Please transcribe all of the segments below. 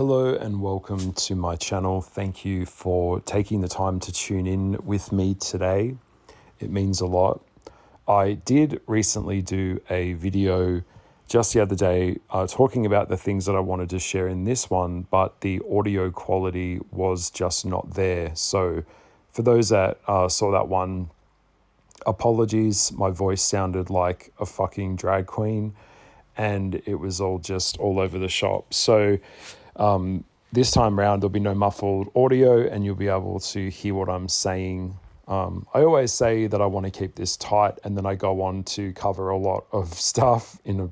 Hello and welcome to my channel. Thank you for taking the time to tune in with me today. It means a lot. I did recently do a video just the other day talking about the things that I wanted to share in this one, but the audio quality was just not there. So for those that saw that one, apologies. My voice sounded like a fucking drag queen and it was all just all over the shop. So this time round, there'll be no muffled audio and you'll be able to hear what I'm saying. I always say that I want to keep this tight and then I go on to cover a lot of stuff in a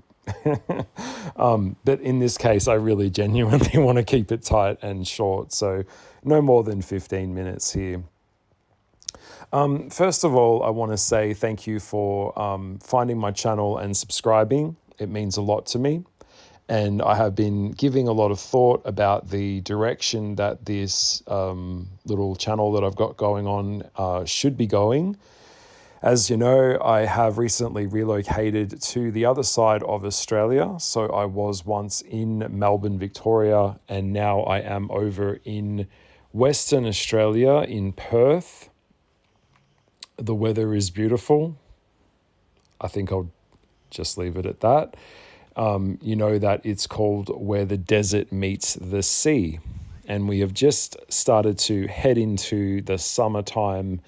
but in this case, I really genuinely want to keep it tight and short. So no more than 15 minutes here. First of all, I want to say thank you for finding my channel and subscribing. It means a lot to me. And I have been giving a lot of thought about the direction that this little channel that I've got going on should be going. As you know, I have recently relocated to the other side of Australia. So I was once in Melbourne, Victoria, and now I am over in Western Australia in Perth. The weather is beautiful. I think I'll just leave it at that. You know that it's called where the desert meets the sea. And we have just started to head into the summertime.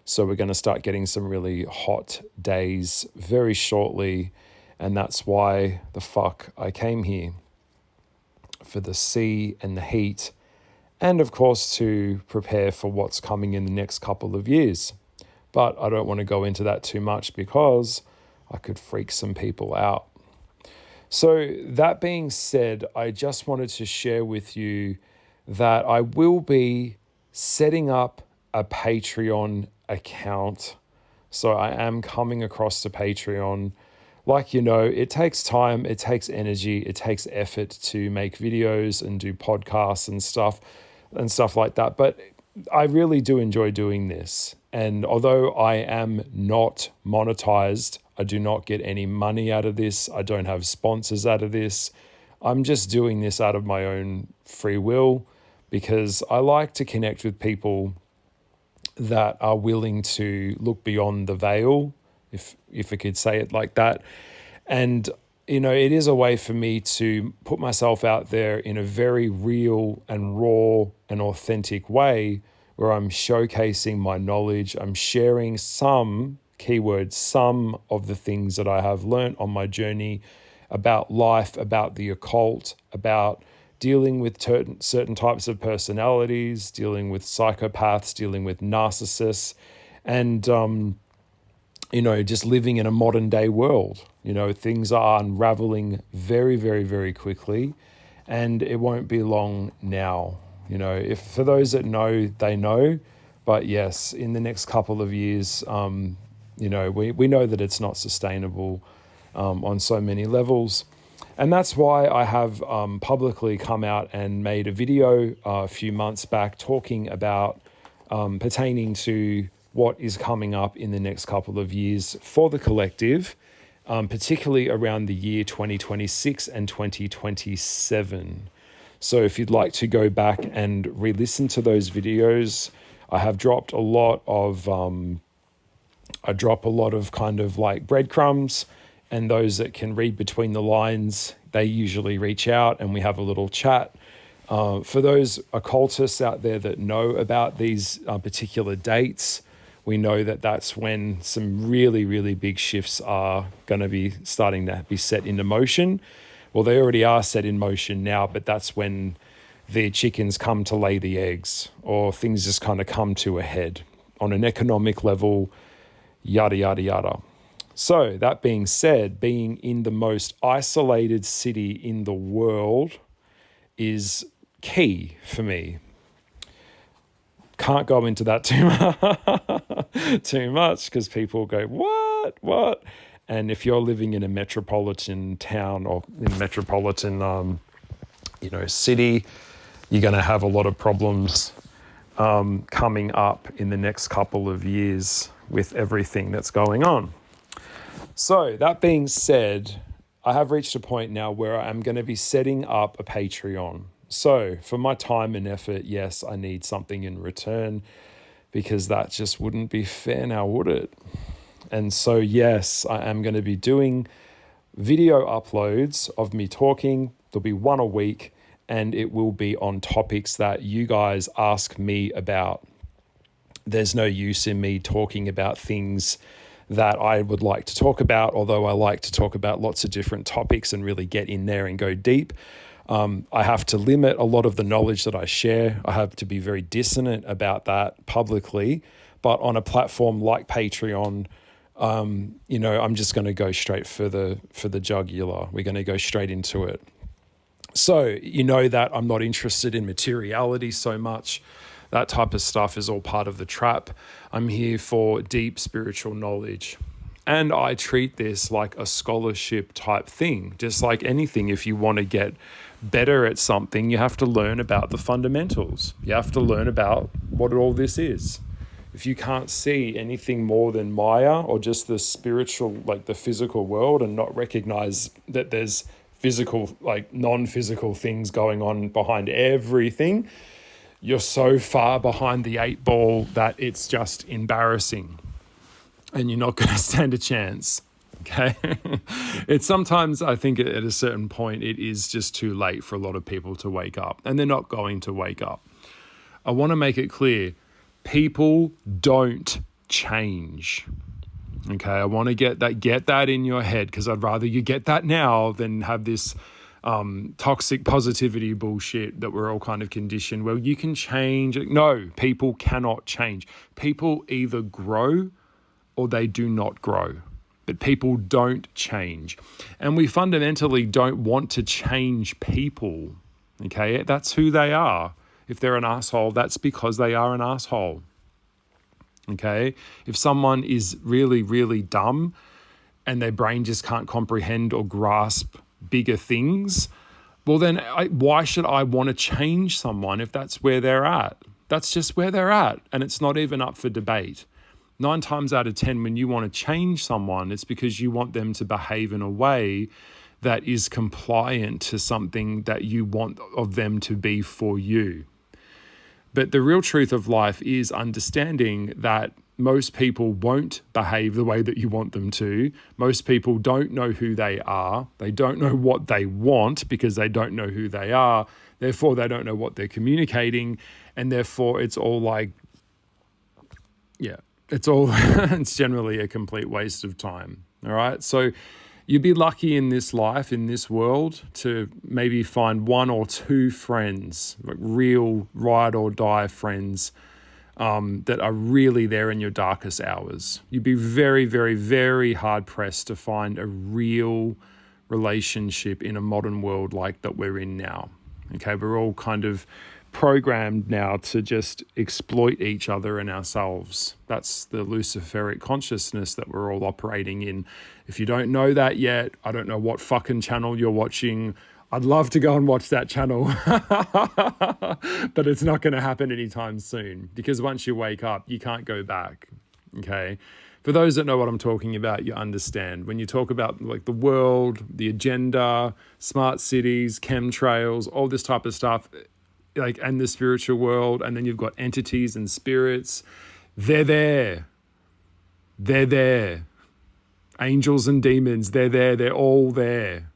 So we're going to start getting some really hot days very shortly. And that's why the fuck I came here. For the sea and the heat. And of course to prepare for what's coming in the next couple of years. But I don't want to go into that too much because I could freak some people out. So that being said, I just wanted to share with you that I will be setting up a Patreon account. So I am coming across to Patreon. Like, you know, it takes time, it takes energy, it takes effort to make videos and do podcasts and stuff like that. But I really do enjoy doing this. And although I am not monetized, I do not get any money out of this. I don't have sponsors out of this. I'm just doing this out of my own free will because I like to connect with people that are willing to look beyond the veil, if I could say it like that. And, you know, it is a way for me to put myself out there in a very real and raw and authentic way where I'm showcasing my knowledge. I'm sharing some of the things that I have learned on my journey about life, about the occult, about dealing with certain types of personalities, dealing with psychopaths, dealing with narcissists, and, you know, just living in a modern day world. You know, things are unraveling very, very, very quickly, and it won't be long now. You know, if for those that know, they know. But yes, in the next couple of years, you know, we know that it's not sustainable on so many levels. And that's why I have publicly come out and made a video a few months back talking about pertaining to what is coming up in the next couple of years for the collective, particularly around the year 2026 and 2027. So if you'd like to go back and re-listen to those videos, I have dropped a lot of kind of like breadcrumbs, and those that can read between the lines, they usually reach out and we have a little chat. For those occultists out there that know about these particular dates, we know that that's when some really, really big shifts are going to be starting to be set into motion. Well, they already are set in motion now, but that's when the chickens come to lay the eggs, or things just kind of come to a head on an economic level, yada, yada, yada. So that being said, being in the most isolated city in the world is key for me. Can't go into that too much because people go, what? And if you're living in a metropolitan town or in a metropolitan, city, you're going to have a lot of problems coming up in the next couple of years with everything that's going on. So that being said, I have reached a point now where I'm going to be setting up a Patreon. So for my time and effort, yes, I need something in return, because that just wouldn't be fair now, would it? And so, yes, I am going to be doing video uploads of me talking. There'll be one a week, and it will be on topics that you guys ask me about. There's no use in me talking about things that I would like to talk about, although I like to talk about lots of different topics and really get in there and go deep. I have to limit a lot of the knowledge that I share. I have to be very dissonant about that publicly. But on a platform like Patreon, I'm just going to go straight for the jugular. We're going to go straight into it. So that I'm not interested in materiality so much. That type of stuff is all part of the trap. I'm here for deep spiritual knowledge. And I treat this like a scholarship type thing. Just like anything, if you want to get better at something, you have to learn about the fundamentals. You have to learn about what all this is. If you can't see anything more than Maya or just the spiritual, like the physical world, and not recognize that there's physical, like non-physical things going on behind everything, you're so far behind the 8 ball that it's just embarrassing and you're not going to stand a chance. Okay. It's sometimes, I think at a certain point, it is just too late for a lot of people to wake up, and they're not going to wake up. I want to make it clear. People don't change. Okay, I want to get that in your head, because I'd rather you get that now than have this toxic positivity bullshit that we're all kind of conditioned. Well, you can change. No, people cannot change. People either grow or they do not grow. But people don't change. And we fundamentally don't want to change people. Okay, that's who they are. If they're an asshole, that's because they are an asshole. Okay? If someone is really, really dumb and their brain just can't comprehend or grasp bigger things, well then why should I want to change someone if that's where they're at? That's just where they're at, and it's not even up for debate. 9 times out of 10, when you want to change someone, it's because you want them to behave in a way that is compliant to something that you want of them to be for you. But the real truth of life is understanding that most people won't behave the way that you want them to. Most people don't know who they are. They don't know what they want because they don't know who they are. Therefore, they don't know what they're communicating. And therefore, it's all like, it's generally a complete waste of time. All right. So you'd be lucky in this life, in this world, to maybe find 1 or 2 friends, like real ride or die friends, that are really there in your darkest hours. You'd be very, very, very hard pressed to find a real relationship in a modern world like that we're in now. Okay. We're all kind of programmed now to just exploit each other and ourselves. That's the Luciferic consciousness that we're all operating in. If you don't know that yet, I don't know what fucking channel you're watching. I'd love to go and watch that channel, but it's not going to happen anytime soon, because once you wake up, you can't go back. Okay. For those that know what I'm talking about, you understand. When you talk about like the world, the agenda, smart cities, chemtrails, all this type of stuff, like, and the spiritual world, and then you've got entities and spirits, they're there. Angels and demons, they're there. They're all there.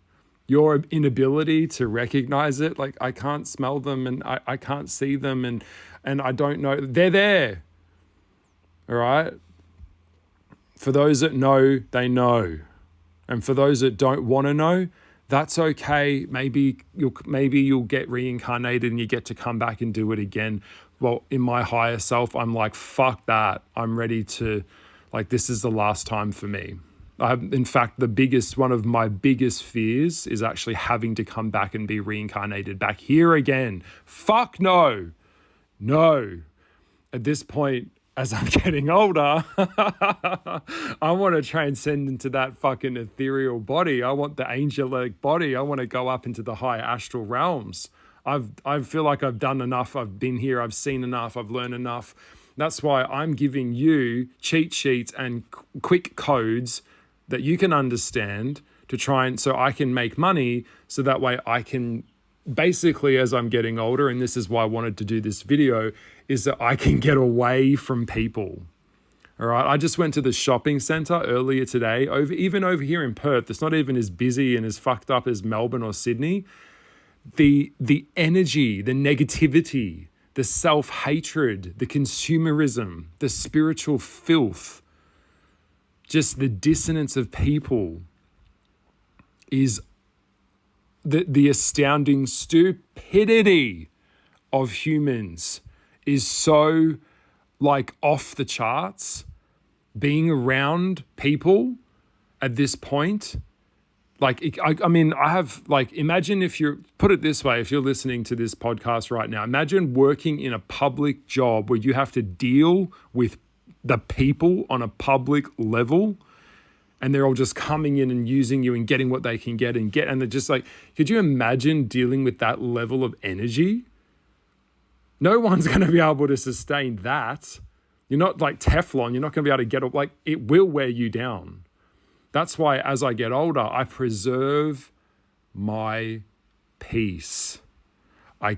Your inability to recognize it, like I can't smell them and I can't see them and I don't know, they're there. All right. For those that know, they know. And for those that don't want to know, that's okay. Maybe you'll get reincarnated and you get to come back and do it again. Well, in my higher self, I'm like, fuck that. I'm ready to, like, this is the last time for me. In fact, one of my biggest fears is actually having to come back and be reincarnated back here again. Fuck no. No. At this point, as I'm getting older, I want to transcend into that fucking ethereal body. I want the angelic body. I want to go up into the higher astral realms. I feel like I've done enough. I've been here. I've seen enough. I've learned enough. That's why I'm giving you cheat sheets and quick codes that you can understand to try and so I can make money, so that way I can basically, as I'm getting older, and this is why I wanted to do this video, is that I can get away from people. All right, I just went to the shopping center earlier today, even over here in Perth. It's not even as busy and as fucked up as Melbourne or Sydney. The energy, the negativity, the self-hatred, the consumerism, the spiritual filth, just the dissonance of people is the astounding stupidity of humans is so like off the charts. Being around people at this point, like, I mean, I have, like, imagine if you're, put it this way, if you're listening to this podcast right now, imagine working in a public job where you have to deal with the people on a public level, and they're all just coming in and using you and getting what they can get, and they're just like, could you imagine dealing with that level of energy? No one's going to be able to sustain that. You're not like Teflon. You're not going to be able to get up. Like, it will wear you down. That's why as I get older, I preserve my peace. I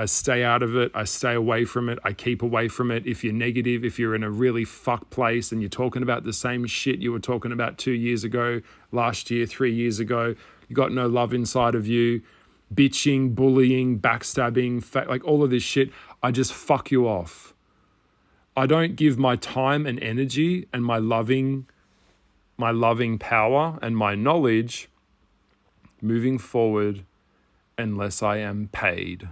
stay out of it. I stay away from it. I keep away from it. If you're negative, if you're in a really fucked place and you're talking about the same shit you were talking about 2 years ago, last year, 3 years ago, you got no love inside of you, bitching, bullying, backstabbing, like all of this shit, I just fuck you off. I don't give my time and energy and my loving power and my knowledge moving forward unless I am paid.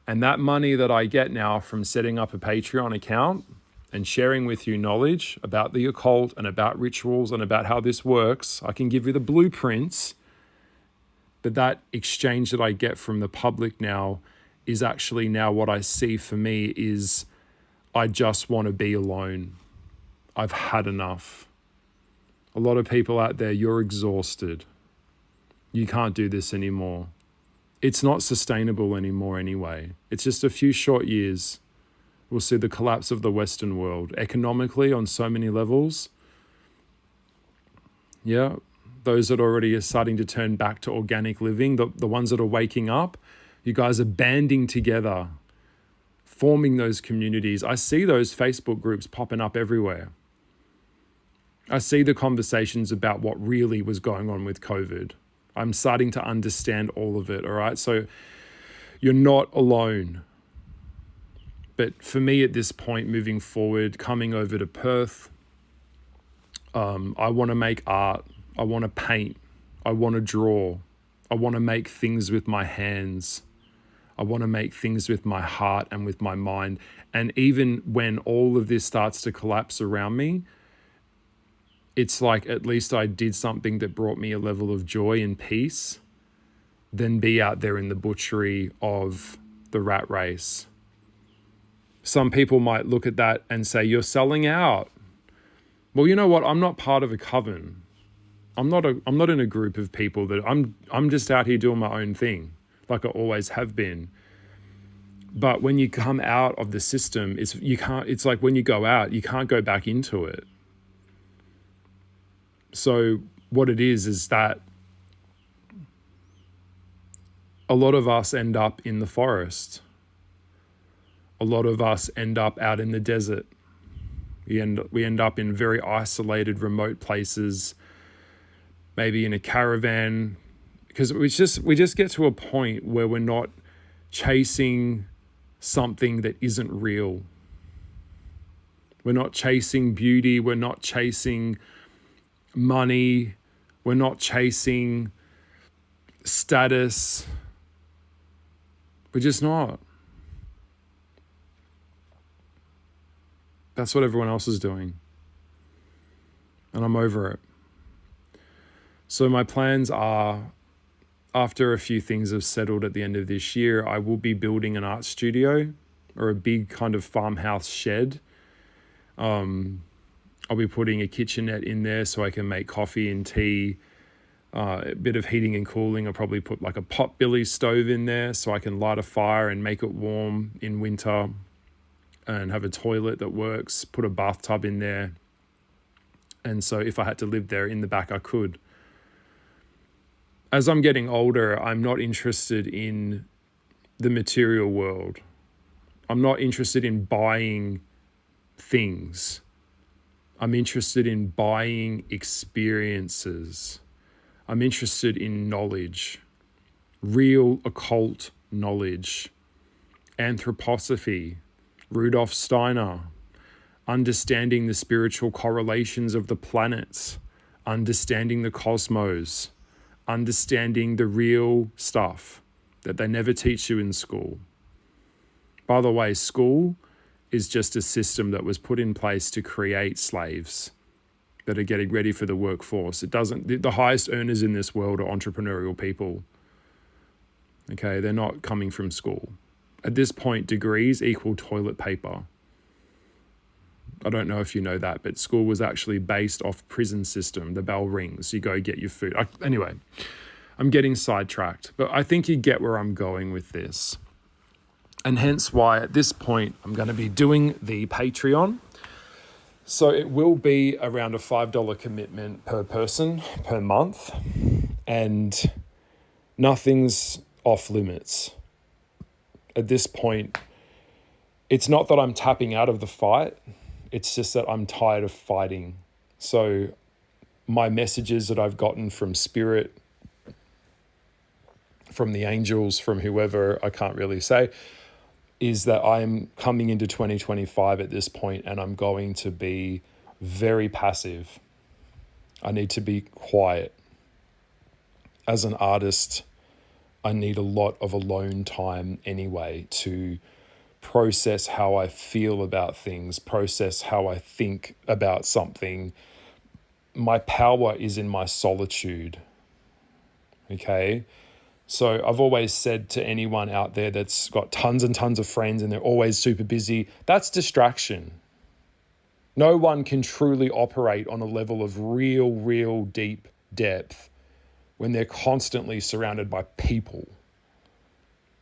And that money that I get now from setting up a Patreon account and sharing with you knowledge about the occult and about rituals and about how this works, I can give you the blueprints, but that exchange that I get from the public now is actually now what I see for me is I just want to be alone. I've had enough. A lot of people out there, you're exhausted. You can't do this anymore. It's not sustainable anymore anyway. It's just a few short years. We'll see the collapse of the Western world economically on so many levels. Yeah, those that already are starting to turn back to organic living, the ones that are waking up, you guys are banding together, forming those communities. I see those Facebook groups popping up everywhere. I see the conversations about what really was going on with COVID. I'm starting to understand all of it, all right? So you're not alone. But for me at this point, moving forward, coming over to Perth, I want to make art. I want to paint. I want to draw. I want to make things with my hands. I want to make things with my heart and with my mind. And even when all of this starts to collapse around me, it's like at least I did something that brought me a level of joy and peace than be out there in the butchery of the rat race. Some people might look at that and say, you're selling out. Well, you know what? I'm not part of a coven. I'm not in a group of people that I'm just out here doing my own thing, like I always have been. But when you come out of the system, it's like when you go out, you can't go back into it. So what it is that a lot of us end up in the forest. A lot of us end up out in the desert. We end up in very isolated, remote places, maybe in a caravan, because we just get to a point where we're not chasing something that isn't real. We're not chasing beauty. We're not chasing money. We're not chasing status. We're just not. That's what everyone else is doing. And I'm over it. So my plans are, after a few things have settled at the end of this year, I will be building an art studio or a big kind of farmhouse shed. I'll be putting a kitchenette in there so I can make coffee and tea, a bit of heating and cooling. I'll probably put like a pot-billy stove in there so I can light a fire and make it warm in winter, and have a toilet that works, put a bathtub in there. And so if I had to live there in the back, I could. as I'm getting older, I'm not interested in the material world. I'm not interested in buying things. I'm interested in buying experiences. I'm interested in knowledge, real occult knowledge, anthroposophy, Rudolf Steiner, understanding the spiritual correlations of the planets, understanding the cosmos, understanding the real stuff that they never teach you in school. By the way, school is just a system that was put in place to create slaves that are getting ready for the workforce. It doesn't, the highest earners in this world are entrepreneurial people. Okay, they're not coming from school. At this point, degrees equal toilet paper. I don't know if you know that, but school was actually based off prison system. The bell rings, you go get your food. Anyway, I'm getting sidetracked, but I think you get where I'm going with this. And hence why at this point, I'm going to be doing the Patreon. So it will be around a $5 commitment per person per month, and nothing's off limits. At this point, it's not that I'm tapping out of the fight. It's just that I'm tired of fighting. So my messages that I've gotten from spirit, from the angels, from whoever, I can't really say, is that I'm coming into 2025 at this point and I'm going to be very passive. I need to be quiet. As an artist, I need a lot of alone time anyway to process how I feel about things, process how I think about something. My power is in my solitude. Okay? So I've always said to anyone out there that's got tons and tons of friends and they're always super busy, that's distraction. No one can truly operate on a level of real deep depth when they're constantly surrounded by people.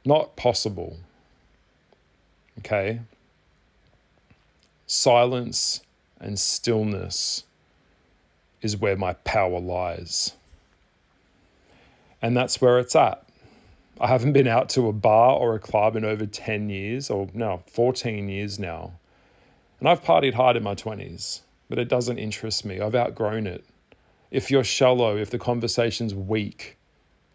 Not possible. Okay? Silence and stillness is where my power lies. And that's where it's at. I haven't been out to a bar or a club in over 10 years, or no, 14 years now. And I've partied hard in my 20s, but it doesn't interest me. I've outgrown it. If you're shallow, if the conversation's weak,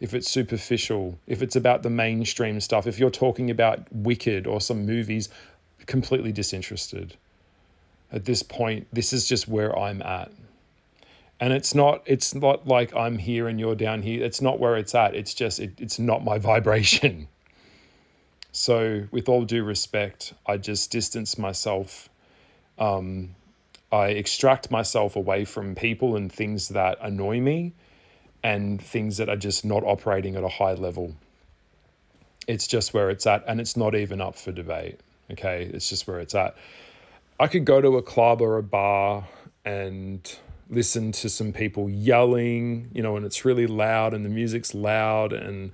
if it's superficial, if it's about the mainstream stuff, if you're talking about Wicked or some movies, completely disinterested. At this point, this is just where I'm at. And it's not like I'm here and you're down here. It's not where it's at. It's just, it's not my vibration. So with all due respect, I just distance myself. I extract myself away from people and things that annoy me and things that are just not operating at a high level. It's just where it's at, and it's not even up for debate. Okay, it's just where it's at. I could go to a club or a bar and listen to some people yelling, and it's really loud and the music's loud and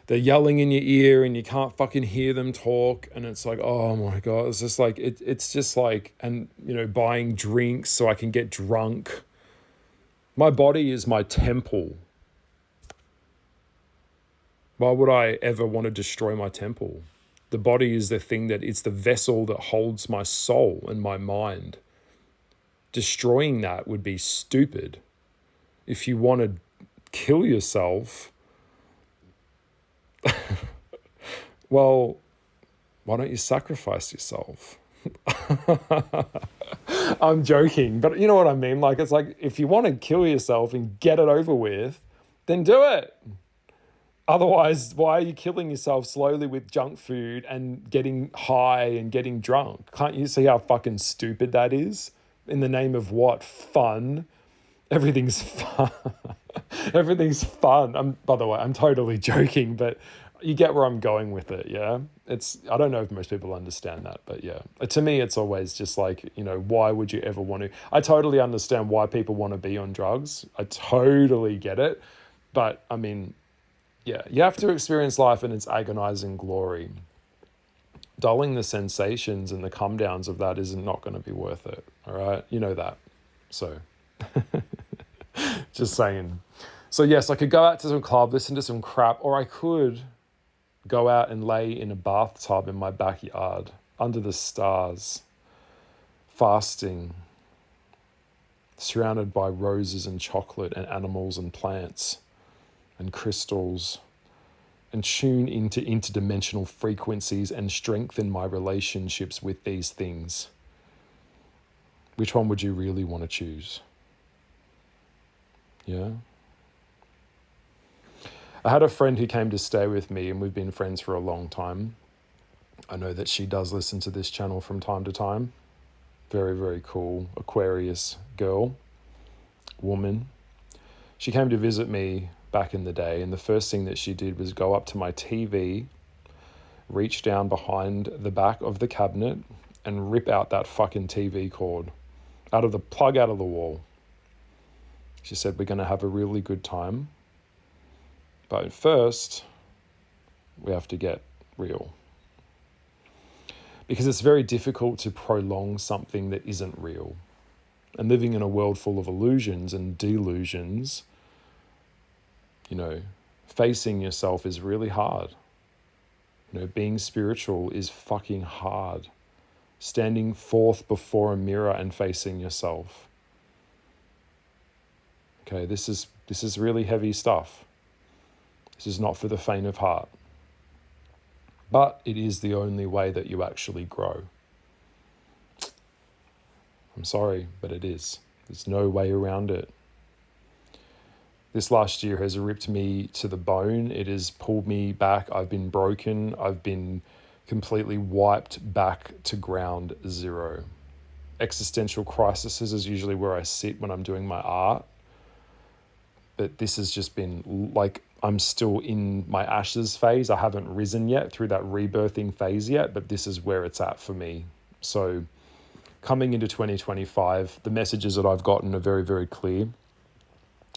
they're yelling in your ear and you can't fucking hear them talk. And it's like, oh my God, it's just like, it's just like, and buying drinks so I can get drunk. My body is my temple. Why would I ever want to destroy my temple? The body is the thing it's the vessel that holds my soul and my mind. Destroying that would be stupid. If you want to kill yourself, well, why don't you sacrifice yourself? I'm joking, but you know what I mean? Like, it's like, if you want to kill yourself and get it over with, then do it. Otherwise, why are you killing yourself slowly with junk food and getting high and getting drunk? Can't you see how fucking stupid that is? In the name of what? Fun. Everything's fun. Everything's fun. By the way, I'm totally joking, but you get where I'm going with it, yeah? I don't know if most people understand that, but yeah. To me, it's always just like, why would you ever want to? I totally understand why people want to be on drugs. I totally get it. But, I mean, yeah, you have to experience life in its agonizing glory. Dulling the sensations and the come downs of that is not going to be worth it. All right. You know that. So just saying. So yes, I could go out to some club, listen to some crap, or I could go out and lay in a bathtub in my backyard under the stars, fasting, surrounded by roses and chocolate and animals and plants and crystals, and tune into interdimensional frequencies and strengthen my relationships with these things. Which one would you really want to choose? Yeah. I had a friend who came to stay with me, and we've been friends for a long time. I know that she does listen to this channel from time to time. Very, very cool Aquarius girl, woman. She came to visit me back in the day, and the first thing that she did was go up to my TV, reach down behind the back of the cabinet, and rip out that fucking TV cord out of the plug out of the wall. She said, we're going to have a really good time, but first we have to get real. Because it's very difficult to prolong something that isn't real. And living in a world full of illusions and delusions, facing yourself is really hard. Being spiritual is fucking hard. Standing forth before a mirror and facing yourself. Okay, this is really heavy stuff. This is not for the faint of heart. But it is the only way that you actually grow. I'm sorry, but it is. There's no way around it. This last year has ripped me to the bone. It has pulled me back. I've been broken. I've been completely wiped back to ground zero. Existential crises is usually where I sit when I'm doing my art. But this has just been like, I'm still in my ashes phase. I haven't risen yet through that rebirthing phase yet, but this is where it's at for me. So coming into 2025, the messages that I've gotten are very, very clear.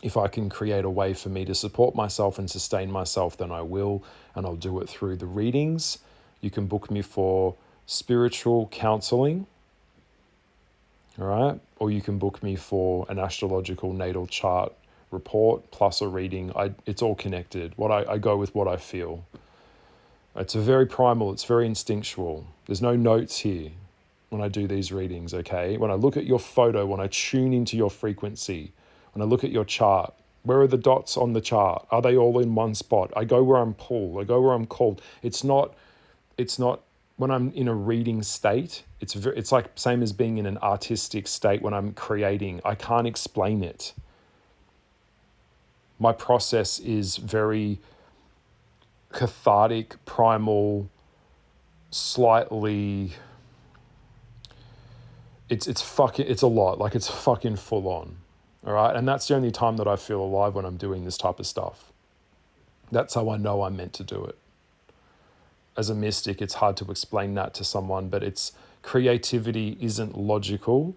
If I can create a way for me to support myself and sustain myself, then I will, and I'll do it through the readings. You can book me for spiritual counseling, all right? Or you can book me for an astrological natal chart report plus a reading. It's all connected. I go with what I feel. It's a very primal, it's very instinctual. There's no notes here when I do these readings, okay? When I look at your photo, when I tune into your frequency, when I look at your chart, where are the dots on the chart? Are they all in one spot? I go where I'm pulled. I go where I'm called. It's not when I'm in a reading state, it's like same as being in an artistic state when I'm creating. I can't explain it. My process is very cathartic, primal, slightly. It's a lot. Like, it's fucking full on. All right. And that's the only time that I feel alive, when I'm doing this type of stuff. That's how I know I'm meant to do it. As a mystic, it's hard to explain that to someone, but it's creativity isn't logical.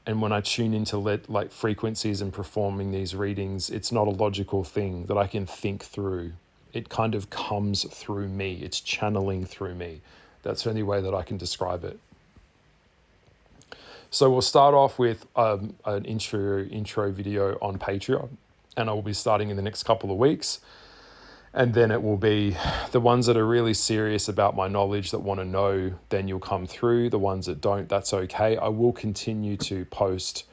And when I tune into like frequencies and performing these readings, it's not a logical thing that I can think through. It kind of comes through me. It's channeling through me. That's the only way that I can describe it. So we'll start off with an intro video on Patreon, and I will be starting in the next couple of weeks. And then it will be the ones that are really serious about my knowledge, that want to know, then you'll come through. The ones that don't, that's okay. I will continue to post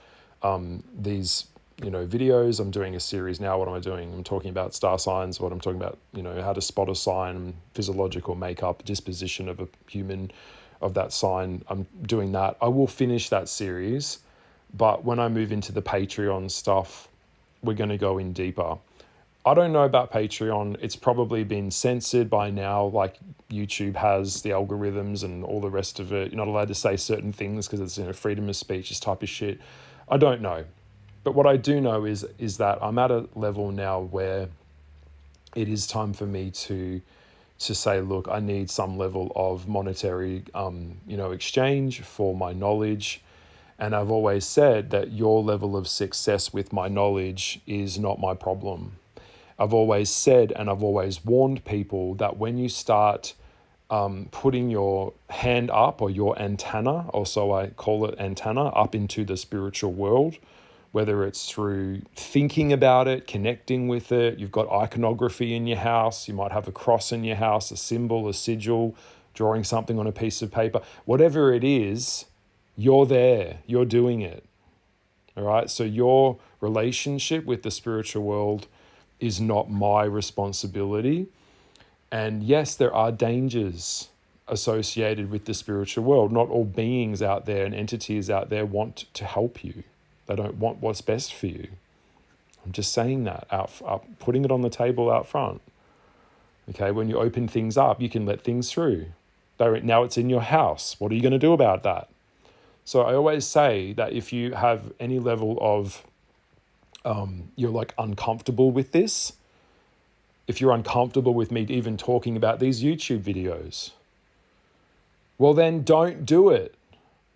these, videos. I'm doing a series now. What am I doing? I'm talking about star signs. What I'm talking about, how to spot a sign, physiological makeup, disposition of a human of that sign. I'm doing that. I will finish that series. But when I move into the Patreon stuff, we're going to go in deeper. I don't know about Patreon. It's probably been censored by now, like YouTube has, the algorithms and all the rest of it. You're not allowed to say certain things because it's freedom of speech, this type of shit. I don't know. But what I do know is that I'm at a level now where it is time for me to say, look, I need some level of monetary, exchange for my knowledge. And I've always said that your level of success with my knowledge is not my problem. I've always said, and I've always warned people, that when you start putting your hand up, or your antenna, or so I call it, antenna, up into the spiritual world, whether it's through thinking about it, connecting with it. You've got iconography in your house. You might have a cross in your house, a symbol, a sigil, drawing something on a piece of paper. Whatever it is, you're there. You're doing it. All right? So your relationship with the spiritual world is not my responsibility. And yes, there are dangers associated with the spiritual world. Not all beings out there and entities out there want to help you. They don't want what's best for you. I'm just saying that, putting it on the table out front. Okay, when you open things up, you can let things through. Now it's in your house. What are you going to do about that? So I always say that if you have any level of, you're like uncomfortable with this, if you're uncomfortable with me even talking about these YouTube videos, well, then don't do it.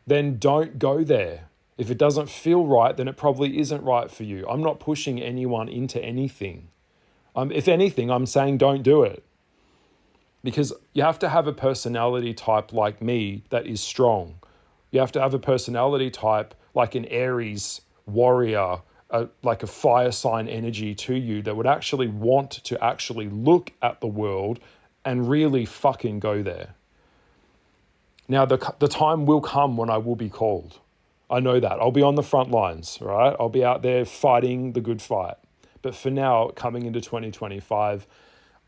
Then don't go there. If it doesn't feel right, then it probably isn't right for you. I'm not pushing anyone into anything. If anything, I'm saying don't do it. Because you have to have a personality type like me that is strong. You have to have a personality type like an Aries warrior, like a fire sign energy to you that would actually want to actually look at the world and really fucking go there. Now, the time will come when I will be called. I know that. I'll be on the front lines, right? I'll be out there fighting the good fight. But for now, coming into 2025,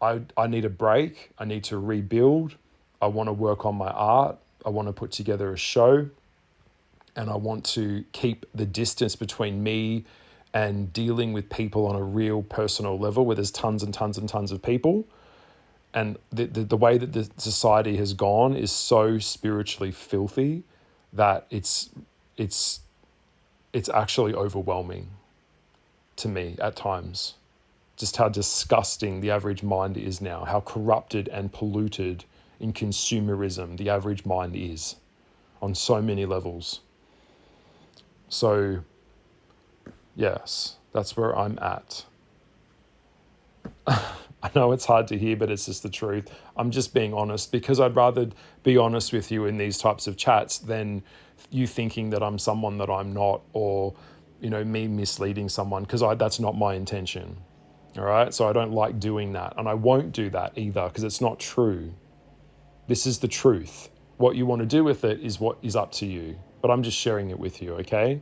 I need a break. I need to rebuild. I want to work on my art. I want to put together a show. And I want to keep the distance between me and dealing with people on a real personal level where there's tons and tons and tons of people. And the way that the society has gone is so spiritually filthy that it's actually overwhelming to me at times. Just how disgusting the average mind is now, how corrupted and polluted in consumerism the average mind is on so many levels. So, yes, that's where I'm at. I know it's hard to hear, but it's just the truth. I'm just being honest because I'd rather be honest with you in these types of chats than you thinking that I'm someone that I'm not, or, me misleading someone, because that's not my intention. All right. So I don't like doing that. And I won't do that either because it's not true. This is the truth. What you want to do with it is what is up to you. But I'm just sharing it with you. Okay.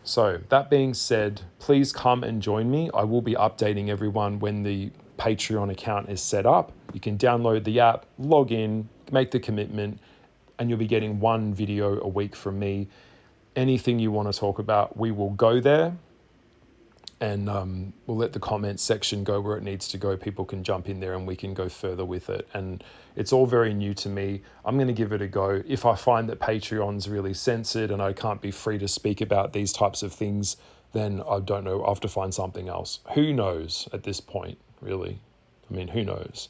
So that being said, please come and join me. I will be updating everyone when the Patreon account is set up. You can download the app, log in, make the commitment, and you'll be getting one video a week from me. Anything you want to talk about, we will go there. And we'll let the comments section go where it needs to go. People can jump in there and we can go further with it. And it's all very new to me. I'm going to give it a go. If I find that Patreon's really censored and I can't be free to speak about these types of things, then I don't know. I'll have to find something else. Who knows at this point, really? I mean, who knows?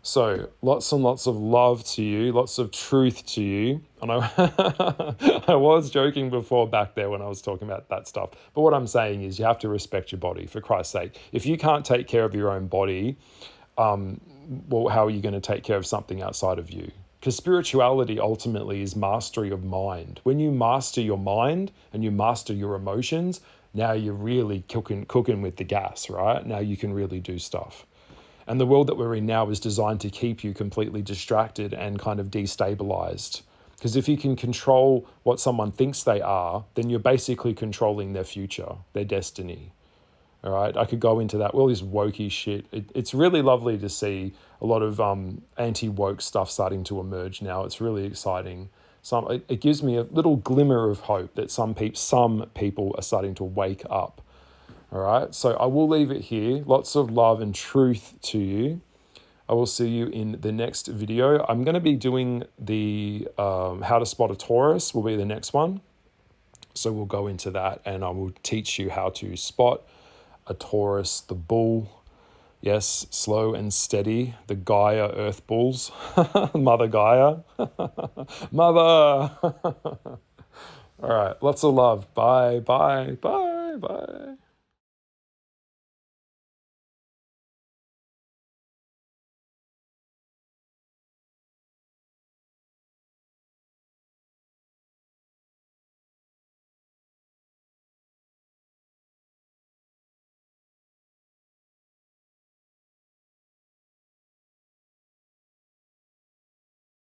So lots and lots of love to you, lots of truth to you. And I was joking before back there when I was talking about that stuff. But what I'm saying is you have to respect your body, for Christ's sake. If you can't take care of your own body, well, how are you going to take care of something outside of you? Because spirituality ultimately is mastery of mind. When you master your mind and you master your emotions, now you're really cooking with the gas, right? Now you can really do stuff. And the world that we're in now is designed to keep you completely distracted and kind of destabilized. Because if you can control what someone thinks they are, then you're basically controlling their future, their destiny. All right, I could go into that. All this wokey shit. It's really lovely to see a lot of anti-woke stuff starting to emerge now. It's really exciting. It gives me a little glimmer of hope that some people are starting to wake up. All right, so I will leave it here. Lots of love and truth to you. I will see you in the next video. I'm going to be doing the how to spot a Taurus will be the next one. So we'll go into that and I will teach you how to spot a Taurus, the bull. Yes, slow and steady. The Gaia Earth Bulls. Mother Gaia. Mother. All right, lots of love. Bye, bye, bye, bye.